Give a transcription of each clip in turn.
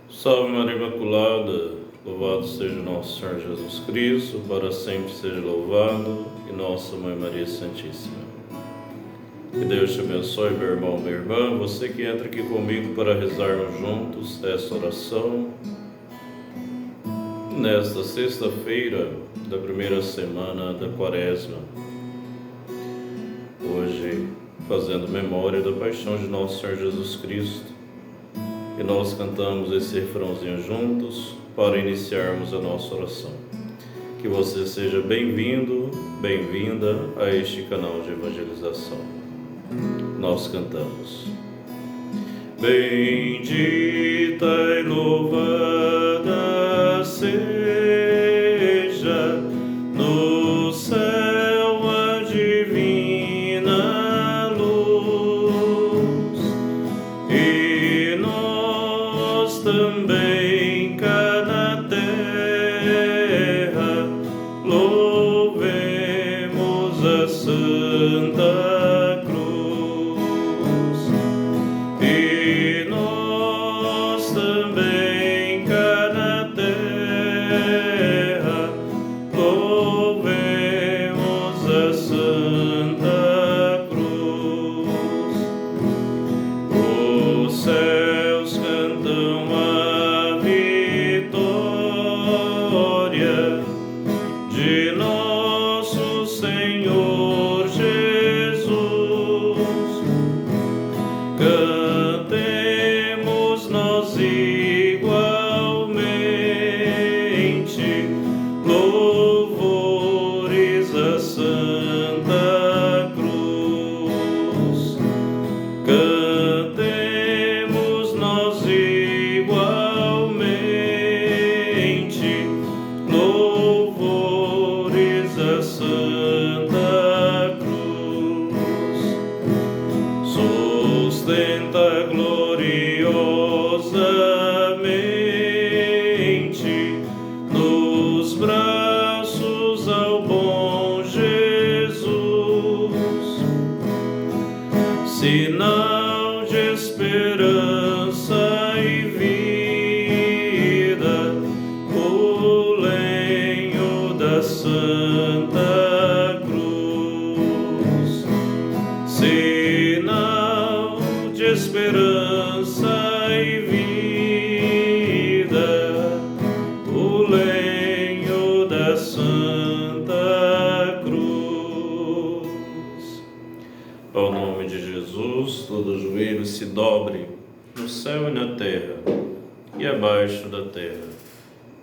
Salve Maria Imaculada, louvado seja nosso Senhor Jesus Cristo, para sempre seja louvado, e nossa Mãe Maria Santíssima. Que Deus te abençoe, meu irmão, minha irmã, você que entra aqui comigo para rezarmos juntos esta oração, nesta sexta-feira da primeira semana da Quaresma, hoje fazendo memória da paixão de nosso Senhor Jesus Cristo. E nós cantamos esse refrãozinho juntos para iniciarmos a nossa oração. Que você seja bem-vindo, bem-vinda a este canal de evangelização. Nós cantamos. Bendita e louvada seja no céu a divina luz, e nós também cá na terra louvemos a Santa Cruz. E nós também cá na terra louvemos a Santa Cruz. Os céus cantam a vitória de nosso Senhor Jesus. Cantemos nós igualmente louvores a Santa Cruz. Cantemos nós igualmente louvores a Santa Cruz. Sustenta gloriosamente nos braços ao bom Jesus, sinal de esperança e vida, o lenho da Santa Cruz. Sinal de esperança e vida, o lenho da Santa Cruz. Ao nome de Jesus, todo joelho se dobre no céu e na terra e abaixo da terra,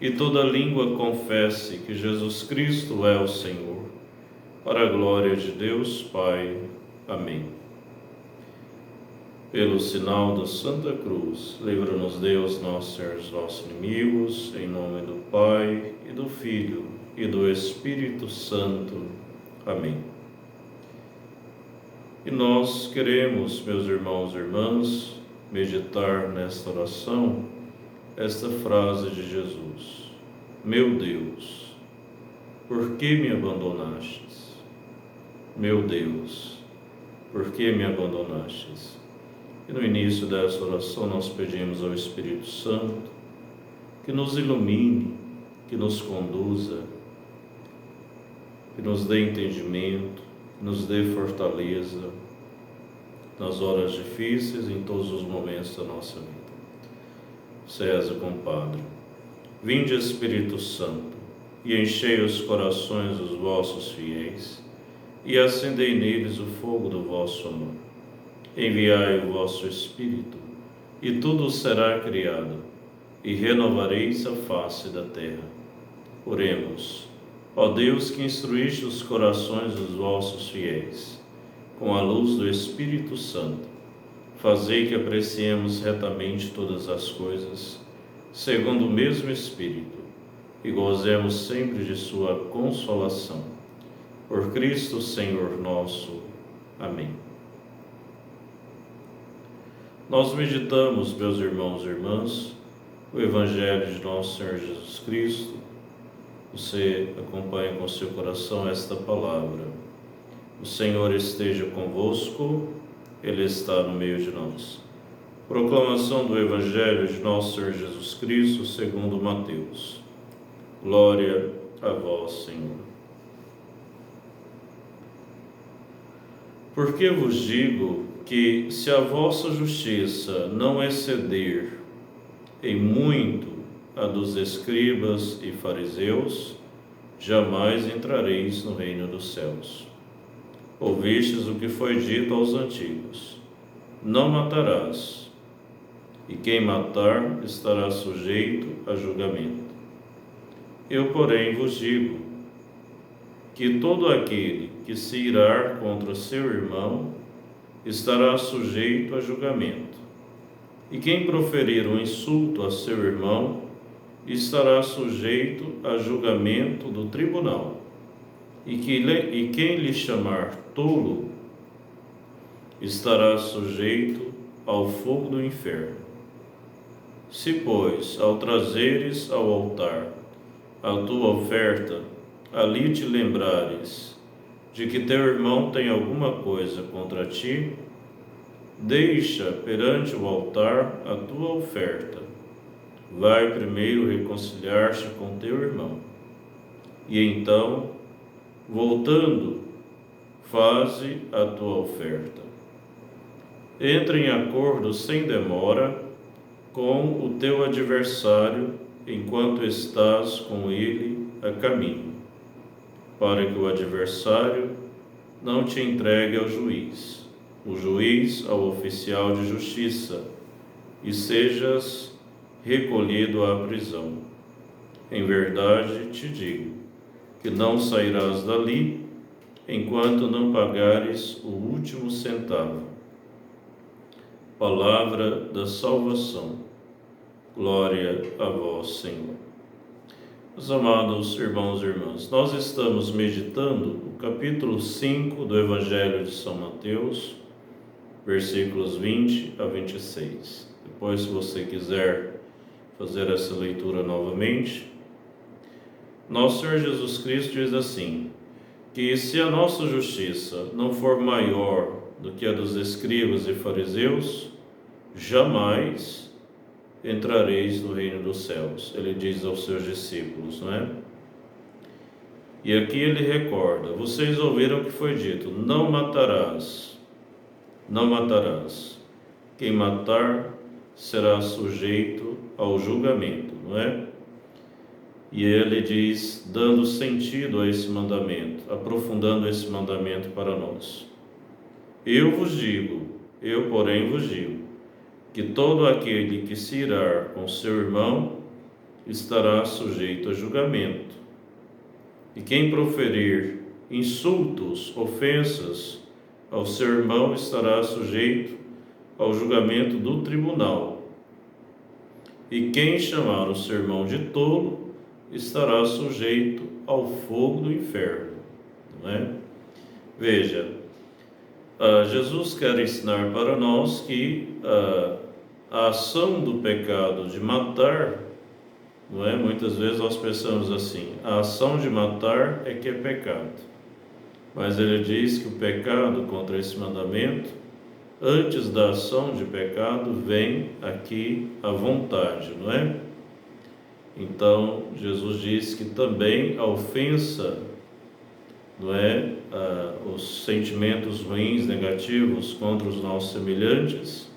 e toda língua confesse que Jesus Cristo é o Senhor, para a glória de Deus Pai. Amém. Pelo sinal da Santa Cruz, livra-nos Deus, nosso Senhor, dos nossos inimigos, em nome do Pai, e do Filho, e do Espírito Santo. Amém. E nós queremos, meus irmãos e irmãs, meditar nesta oração, esta frase de Jesus: Meu Deus, por que me abandonastes? Meu Deus, por que me abandonastes? E no início dessa oração nós pedimos ao Espírito Santo que nos ilumine, que nos conduza, que nos dê entendimento, que nos dê fortaleza nas horas difíceis, em todos os momentos da nossa vida. César, compadre. Vinde, Espírito Santo, e enchei os corações dos vossos fiéis, e acendei neles o fogo do vosso amor. Enviai o vosso Espírito, e tudo será criado, e renovareis a face da terra. Oremos. Ó Deus, que instruíste os corações dos vossos fiéis, com a luz do Espírito Santo, fazei que apreciemos retamente todas as coisas, segundo o mesmo Espírito, e gozemos sempre de sua consolação. Por Cristo Senhor nosso. Amém. Nós meditamos, meus irmãos e irmãs, o Evangelho de nosso Senhor Jesus Cristo. Você acompanha com seu coração esta palavra: o Senhor esteja convosco, Ele está no meio de nós. Proclamação do Evangelho de Nosso Senhor Jesus Cristo, segundo Mateus. Glória a vós, Senhor. Porque vos digo que, se a vossa justiça não exceder em muito a dos escribas e fariseus, jamais entrareis no reino dos céus. Ouvistes o que foi dito aos antigos: não matarás, e quem matar estará sujeito a julgamento. Eu, porém, vos digo que todo aquele que se irar contra seu irmão estará sujeito a julgamento. E quem proferir um insulto a seu irmão estará sujeito a julgamento do tribunal. E quem lhe chamar tolo estará sujeito ao fogo do inferno. Se, pois, ao trazeres ao altar a tua oferta, ali te lembrares de que teu irmão tem alguma coisa contra ti, deixa perante o altar a tua oferta. Vai primeiro reconciliar-te com teu irmão. E então, voltando, faze a tua oferta. Entra em acordo sem demora com o teu adversário enquanto estás com ele a caminho, para que o adversário não te entregue ao juiz, o juiz ao oficial de justiça, e sejas recolhido à prisão. Em verdade te digo que não sairás dali enquanto não pagares o último centavo. Palavra da salvação. Glória a vós, Senhor. Meus amados irmãos e irmãs, nós estamos meditando o capítulo 5 do Evangelho de São Mateus, versículos 20 a 26. Depois, se você quiser fazer essa leitura novamente, nosso Senhor Jesus Cristo diz assim, que se a nossa justiça não for maior do que a dos escribas e fariseus, jamais entrareis no reino dos céus. Ele diz aos seus discípulos, não é? E aqui ele recorda: vocês ouviram o que foi dito, não matarás, não matarás. Quem matar será sujeito ao julgamento, não é? E ele diz, dando sentido a esse mandamento, aprofundando esse mandamento para nós. Eu vos digo, eu porém vos digo, que todo aquele que se irar com seu irmão estará sujeito a julgamento. E quem proferir insultos, ofensas ao seu irmão estará sujeito ao julgamento do tribunal. E quem chamar o seu irmão de tolo estará sujeito ao fogo do inferno. Não é? Veja, Jesus quer ensinar para nós que a ação do pecado de matar, não é? Muitas vezes nós pensamos assim, a ação de matar é que é pecado. Mas ele diz que o pecado contra esse mandamento, antes da ação de pecado, vem aqui a vontade, não é? Então, Jesus diz que também a ofensa, não é? Os sentimentos ruins, negativos contra os nossos semelhantes,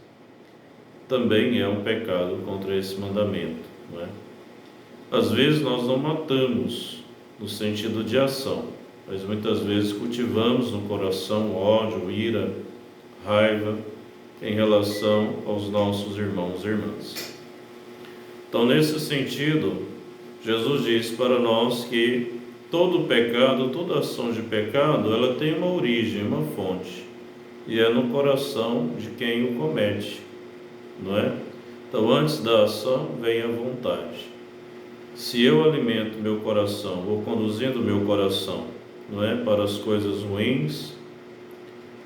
também é um pecado contra esse mandamento, não é? Às vezes nós não matamos no sentido de ação, mas muitas vezes cultivamos no coração ódio, ira, raiva em relação aos nossos irmãos e irmãs. Então, nesse sentido, Jesus diz para nós que todo pecado, toda ação de pecado, ela tem uma origem, uma fonte, e é no coração de quem o comete, não é? Então, antes da ação vem a vontade. Se eu alimento meu coração, vou conduzindo meu coração, não é, para as coisas ruins,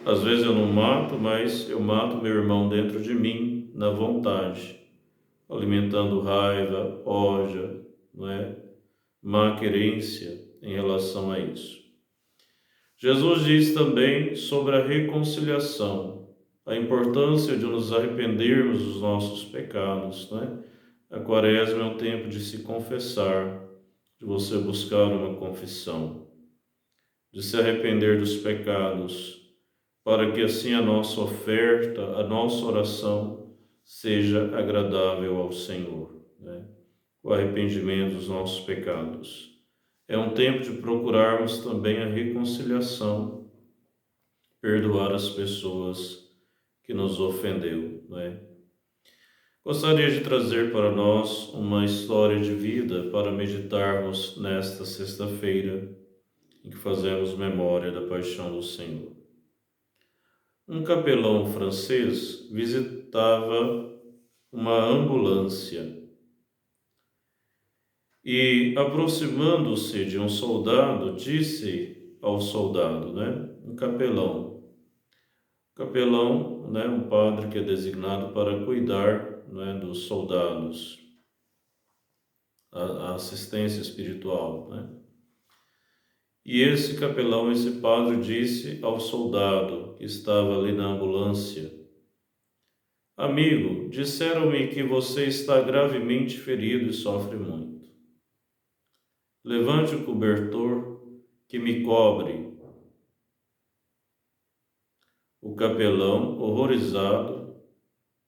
às vezes eu não mato, mas eu mato meu irmão dentro de mim, na vontade, alimentando raiva, ódio, não é, má querência em relação a isso. Jesus diz também sobre a reconciliação, a importância de nos arrependermos dos nossos pecados, né? A Quaresma é um tempo de se confessar, de você buscar uma confissão, de se arrepender dos pecados, para que assim a nossa oferta, a nossa oração seja agradável ao Senhor, né? O arrependimento dos nossos pecados. É um tempo de procurarmos também a reconciliação, perdoar as pessoas que nos ofendeu, né? Gostaria de trazer para nós uma história de vida para meditarmos nesta sexta-feira, em que fazemos memória da paixão do Senhor. Um capelão francês visitava uma ambulância e, aproximando-se de um soldado, disse ao soldado, né, um capelão, né, um padre que é designado para cuidar, né, dos soldados, a assistência espiritual, né? E esse capelão, esse padre, disse ao soldado que estava ali na ambulância: amigo, disseram-me que você está gravemente ferido e sofre muito. Levante o cobertor que me cobre. O capelão, horrorizado,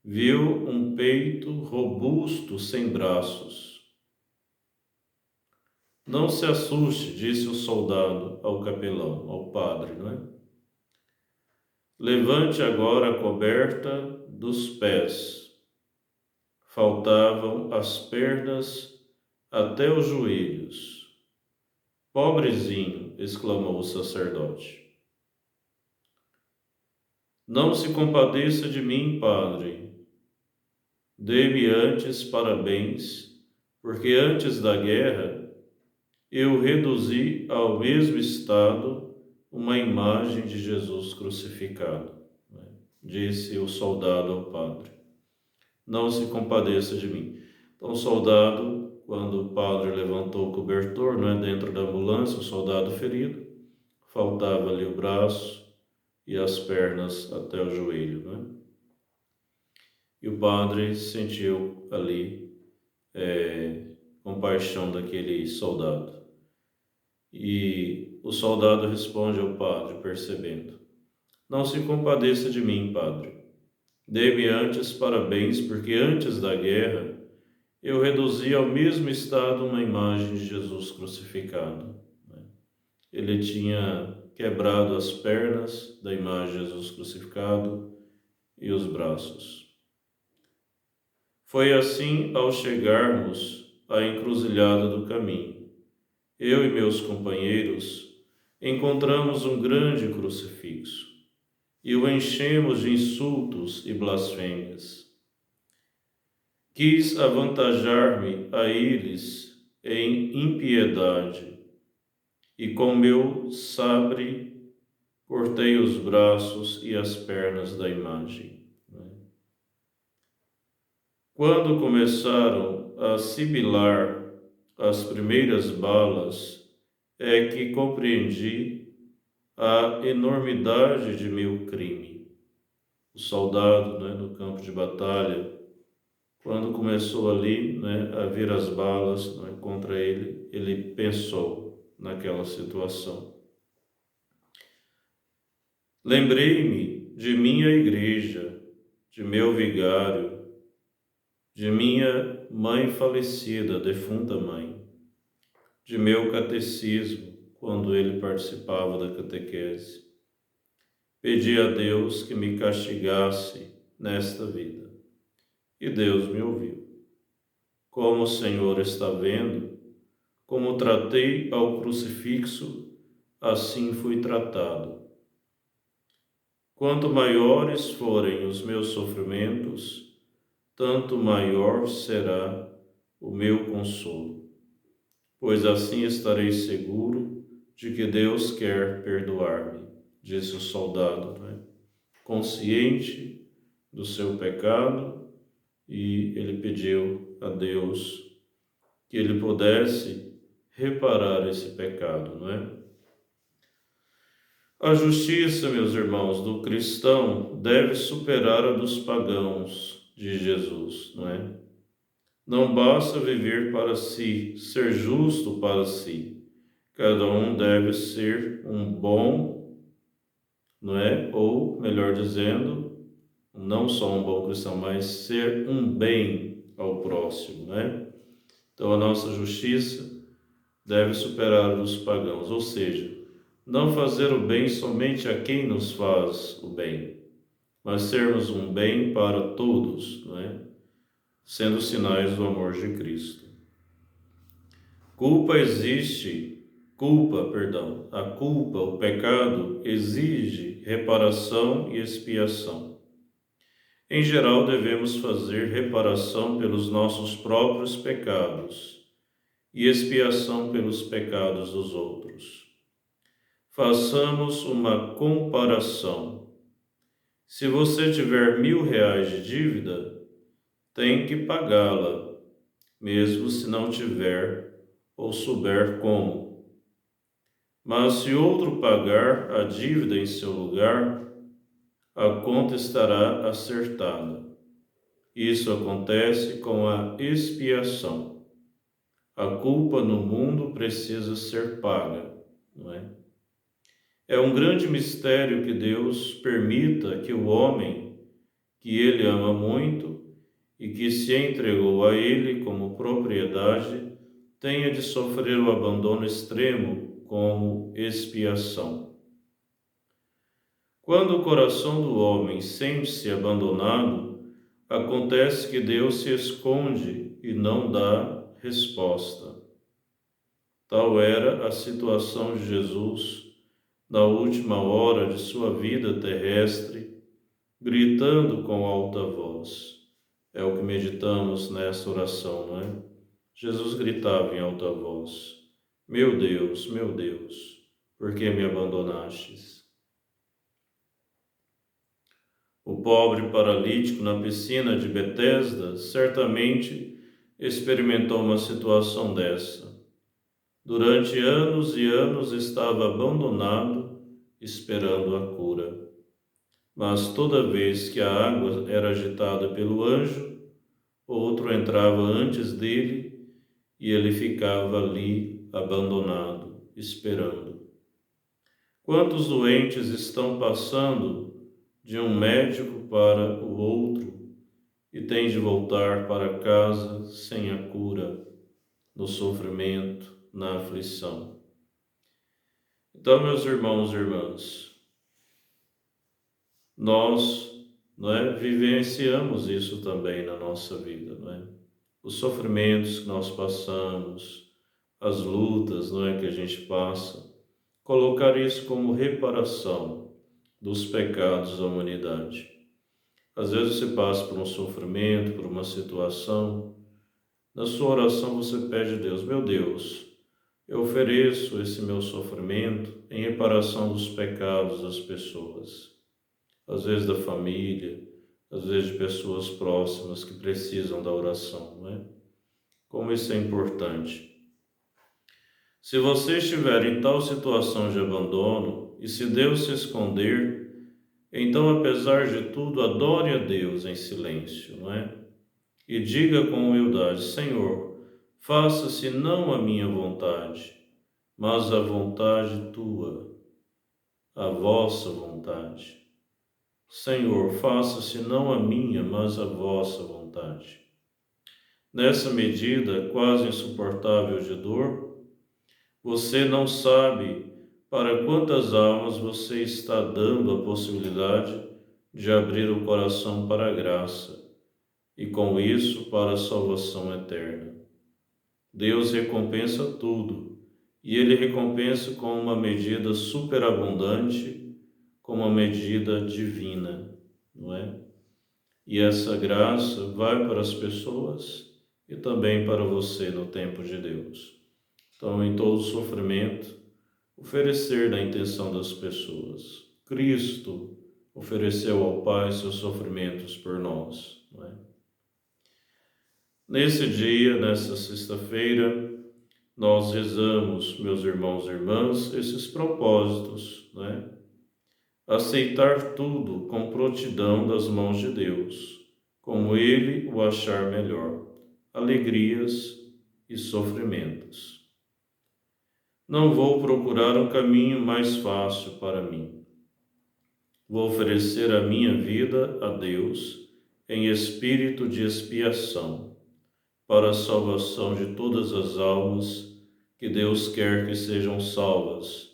viu um peito robusto sem braços. Não se assuste, disse o soldado ao capelão, ao padre, não é? Levante agora a coberta dos pés. Faltavam as pernas até os joelhos. Pobrezinho, exclamou o sacerdote. Não se compadeça de mim, padre. Dê-me antes parabéns, porque antes da guerra eu reduzi ao mesmo estado uma imagem de Jesus crucificado, né? Disse o soldado ao padre. Não se compadeça de mim. Então o soldado, quando o padre levantou o cobertor, não é, dentro da ambulância, o soldado ferido, faltava ali o braço e as pernas até o joelho, não é? E o padre sentiu ali compaixão daquele soldado. E o soldado responde ao padre, percebendo: não se compadeça de mim, padre. Dê-me antes parabéns, porque antes da guerra eu reduzi ao mesmo estado uma imagem de Jesus crucificado. Ele tinha quebrado as pernas da imagem de Jesus crucificado e os braços. Foi assim ao chegarmos à encruzilhada do caminho. Eu e meus companheiros encontramos um grande crucifixo e o enchemos de insultos e blasfêmias. Quis avantajar-me a eles em impiedade e com meu sabre cortei os braços e as pernas da imagem. Quando começaram a sibilar as primeiras balas, é que compreendi a enormidade de meu crime. O soldado, né, no campo de batalha, quando começou ali, né, a vir as balas, né, contra ele, ele pensou naquela situação. Lembrei-me de minha igreja, de meu vigário, de minha mãe falecida, defunta mãe, de meu catecismo, quando ele participava da catequese. Pedi a Deus que me castigasse nesta vida, e Deus me ouviu. Como o Senhor está vendo, como tratei ao crucifixo, assim fui tratado. Quanto maiores forem os meus sofrimentos, tanto maior será o meu consolo, pois assim estarei seguro de que Deus quer perdoar-me, disse o soldado, né? Consciente do seu pecado, e ele pediu a Deus que ele pudesse reparar esse pecado, não é? A justiça, meus irmãos, do cristão deve superar a dos pagãos de Jesus, não é? Não basta viver para si, ser justo para si. Cada um deve ser um bom, não é? Ou, melhor dizendo, não só um bom cristão, mas ser um bem ao próximo, né? Então a nossa justiça deve superar a dos pagãos, ou seja, não fazer o bem somente a quem nos faz o bem, mas sermos um bem para todos, não é? Sendo sinais do amor de Cristo. A culpa, o pecado, exige reparação e expiação. Em geral, devemos fazer reparação pelos nossos próprios pecados e expiação pelos pecados dos outros. Façamos uma comparação. Se você tiver R$ 1.000 de dívida, tem que pagá-la, mesmo se não tiver ou souber como. Mas se outro pagar a dívida em seu lugar, a conta estará acertada. Isso acontece com a expiação. A culpa no mundo precisa ser paga, não é? É um grande mistério que Deus permita que o homem, que Ele ama muito e que se entregou a Ele como propriedade, tenha de sofrer o abandono extremo como expiação. Quando o coração do homem sente-se abandonado, acontece que Deus se esconde e não dá resposta. Tal era a situação de Jesus na última hora de sua vida terrestre, gritando com alta voz. É o que meditamos nesta oração, não é? Jesus gritava em alta voz: meu Deus, por que me abandonastes? O pobre paralítico na piscina de Betesda certamente experimentou uma situação dessa. Durante anos e anos estava abandonado, esperando a cura. Mas toda vez que a água era agitada pelo anjo, outro entrava antes dele e ele ficava ali abandonado, esperando. Quantos doentes estão passando de um médico para o outro e têm de voltar para casa sem a cura, no sofrimento, na aflição? Então, meus irmãos e irmãs, nós, não é, vivenciamos isso também na nossa vida, não é? Os sofrimentos que nós passamos, as lutas, não é, que a gente passa, colocar isso como reparação dos pecados da humanidade. Às vezes você passa por um sofrimento, por uma situação, na sua oração você pede a Deus: meu Deus, eu ofereço esse meu sofrimento em reparação dos pecados das pessoas, às vezes da família, às vezes de pessoas próximas que precisam da oração, não é? Como isso é importante. Se você estiver em tal situação de abandono, e se Deus se esconder, então, apesar de tudo, adore a Deus em silêncio, não é? E diga com humildade: Senhor, faça-se não a minha vontade, mas a vontade tua, a vossa vontade. Senhor, faça-se não a minha, mas a vossa vontade. Nessa medida quase insuportável de dor, você não sabe para quantas almas você está dando a possibilidade de abrir o coração para a graça e, com isso, para a salvação eterna. Deus recompensa tudo, e Ele recompensa com uma medida superabundante, com uma medida divina, não é? E essa graça vai para as pessoas e também para você no tempo de Deus. Então, em todo sofrimento, oferecer na intenção das pessoas. Cristo ofereceu ao Pai seus sofrimentos por nós, não é? Nesse dia, nessa sexta-feira, nós rezamos, meus irmãos e irmãs, esses propósitos, não é? aceitar tudo com prontidão das mãos de Deus, como Ele o achar melhor, alegrias e sofrimentos. Não vou procurar um caminho mais fácil para mim. Vou oferecer a minha vida a Deus em espírito de expiação, para a salvação de todas as almas que Deus quer que sejam salvas,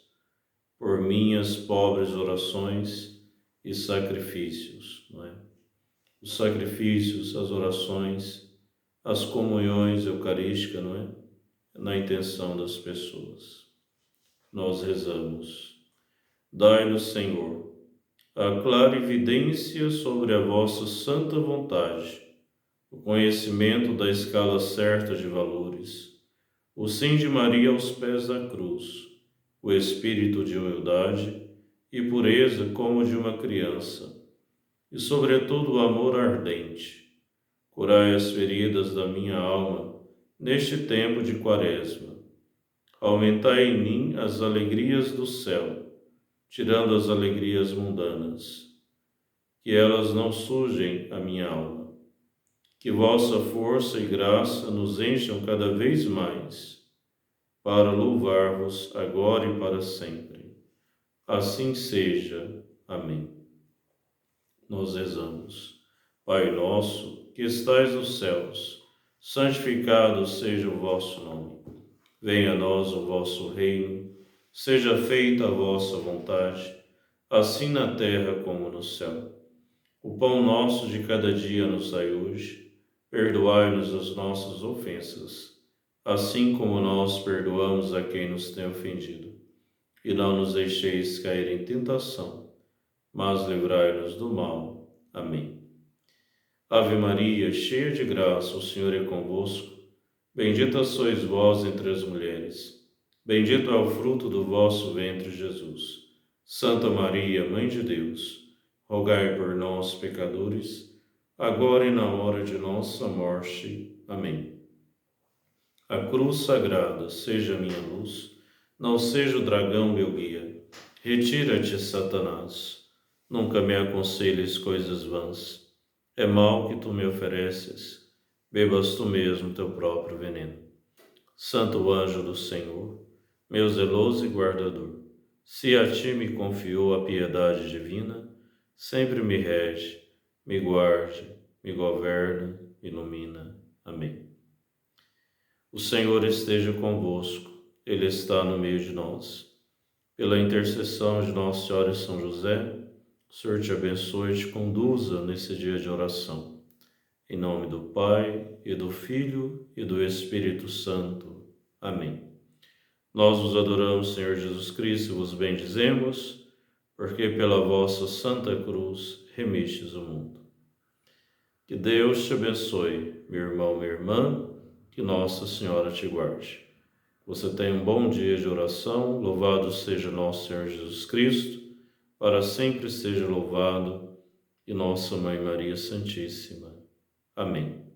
por minhas pobres orações e sacrifícios, não é? Os sacrifícios, as orações, as comunhões eucarísticas, não é? Na intenção das pessoas. Nós rezamos. Dai-nos, Senhor, a clara evidência sobre a vossa santa vontade, o conhecimento da escala certa de valores, o sim de Maria aos pés da cruz, o espírito de humildade e pureza como de uma criança, e sobretudo o amor ardente. Curai as feridas da minha alma neste tempo de Quaresma. Aumentai em mim as alegrias do céu, tirando as alegrias mundanas, que elas não sujem a minha alma. Que vossa força e graça nos encham cada vez mais, para louvar-vos agora e para sempre. Assim seja. Amém. Nós rezamos. Pai nosso, que estais nos céus, santificado seja o vosso nome. Venha a nós o vosso reino, seja feita a vossa vontade, assim na terra como no céu. O pão nosso de cada dia nos dai hoje, perdoai-nos as nossas ofensas, assim como nós perdoamos a quem nos tem ofendido. E não nos deixeis cair em tentação, mas livrai-nos do mal. Amém. Ave Maria, cheia de graça, o Senhor é convosco. Bendita sois vós entre as mulheres. Bendito é o fruto do vosso ventre, Jesus. Santa Maria, Mãe de Deus, rogai por nós, pecadores, agora e na hora de nossa morte. Amém. A cruz sagrada seja minha luz, não seja o dragão meu guia. Retira-te, Satanás. Nunca me aconselhes coisas vãs. É mal que tu me ofereces. Bebas tu mesmo teu próprio veneno. Santo anjo do Senhor, meu zeloso e guardador, se a ti me confiou a piedade divina, sempre me rege, me guarde, me governa, ilumina. Amém. O Senhor esteja convosco, Ele está no meio de nós. Pela intercessão de Nossa Senhora e São José, o Senhor te abençoe e te conduza nesse dia de oração. Em nome do Pai, e do Filho, e do Espírito Santo. Amém. Nós vos adoramos, Senhor Jesus Cristo, e vos bendizemos, porque pela vossa Santa Cruz remistes o mundo. Que Deus te abençoe, meu irmão, minha irmã, que Nossa Senhora te guarde. Você tenha um bom dia de oração, louvado seja nosso Senhor Jesus Cristo, para sempre seja louvado, e Nossa Mãe Maria Santíssima. Amém.